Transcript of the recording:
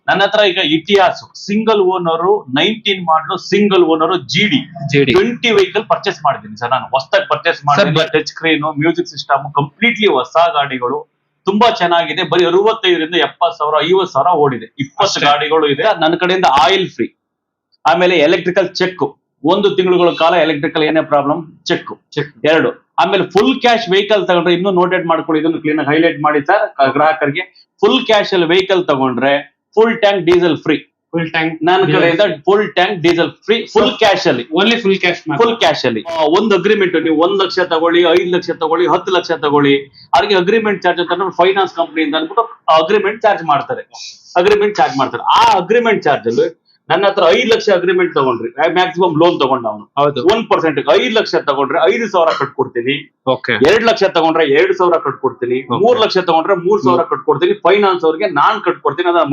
ನನ್ನ ಹತ್ರ ಈಗ ಇತಿಹಾಸ ಸಿಂಗಲ್ ಓನರ್ 19 ಮಾಡಲು ಸಿಂಗಲ್ ಓನರ್ ಜಿಡಿ 20 ವೆಹಿಕಲ್ ಪರ್ಚೇಸ್ ಮಾಡಿದ್ದೀನಿ ಸರ್. ನಾನು ಹೊಸದಾಗಿ ಪರ್ಚೇಸ್ ಮಾಡಿದ್ದೀನಿ. Touch screen, music system, completely ಹೊಸ ಗಾಡಿಗಳು, ತುಂಬಾ ಚೆನ್ನಾಗಿದೆ. ಬರೀ 65ರಿಂದ 70,000 50,000 ಓಡಿದೆ. 20 ಗಾಡಿಗಳು ಇದೆ. ನನ್ನ ಕಡೆಯಿಂದ ಆಯಿಲ್ ಫ್ರೀ, ಆಮೇಲೆ ಎಲೆಕ್ಟ್ರಿಕಲ್ ಚೆಕ್, 1 ತಿಂಗಳುಗಳ ಕಾಲ ಎಲೆಕ್ಟ್ರಿಕಲ್ ಏನೇ ಪ್ರಾಬ್ಲಮ್ ಚೆಕ್ 2. ಆಮೇಲೆ ಫುಲ್ ಕ್ಯಾಶ್ ವೆಹಿಕಲ್ ತಗೊಂಡ್ರೆ, ಇನ್ನೂ ನೋಟೆಡ್ ಮಾಡ್ಕೊಳ್ಳಿ, ಇದನ್ನು ಕ್ಲೀನ್ ಆಗಿ ಹೈಲೈಟ್ ಮಾಡಿ ಸರ್ ಗ್ರಾಹಕರಿಗೆ. ಫುಲ್ ಕ್ಯಾಶ್ ಅಲ್ಲಿ ವೆಹಿಕಲ್ ತಗೊಂಡ್ರೆ full tank diesel free. Full tank ನನ್ನ ಕಡೆಯಿಂದ full tank diesel free, full cash ಅಲ್ಲಿ. ಓನ್ಲಿ ಫುಲ್ ಕ್ಯಾಶ್ ಅಲ್ಲಿ ಒಂದು ಅಗ್ರಿಮೆಂಟ್, ನೀವು 1 ಲಕ್ಷ ತಗೊಳ್ಳಿ, 5 ಲಕ್ಷ ತಗೊಳ್ಳಿ, 10 ಲಕ್ಷ ತಗೊಳ್ಳಿ, ಅವ್ರಿಗೆ ಅಗ್ರಿಮೆಂಟ್ ಚಾರ್ಜ್ ಅಂತ ಫೈನಾನ್ಸ್ ಕಂಪನಿ ಅಂತ ಅನ್ಬಿಟ್ಟು ಅಗ್ರಿಮೆಂಟ್ ಚಾರ್ಜ್ ಮಾಡ್ತಾರೆ. ಆ ಅಗ್ರಿಮೆಂಟ್ ಚಾರ್ಜ್ ಅಲ್ಲಿ ನನ್ನ ಹತ್ರ 5 ಲಕ್ಷ ಅಗ್ರಿಮೆಂಟ್ ತಗೊಂಡ್ರಿ, ಮ್ಯಾಕ್ಸಿಮಮ್ ಲೋನ್ ತಗೊಂಡ ಅವನು 1% 5 ಲಕ್ಷ ತಗೊಂಡ್ರೆ 5,000 ಕಟ್ಕೊಡ್ತೀನಿ. 2 ಲಕ್ಷ ತಗೊಂಡ್ರೆ 2,000 ಕಟ್ಕೊಡ್ತೀನಿ. 3 ಲಕ್ಷ ತಗೊಂಡ್ರೆ 3,000 ಕಟ್ಕೊಡ್ತೀನಿ. ಫೈನಾನ್ಸ್ ಅವ್ರಿಗೆ ನಾನ್ ಕಟ್ಕೊಡ್ತೀನಿ. ಅದನ್ನ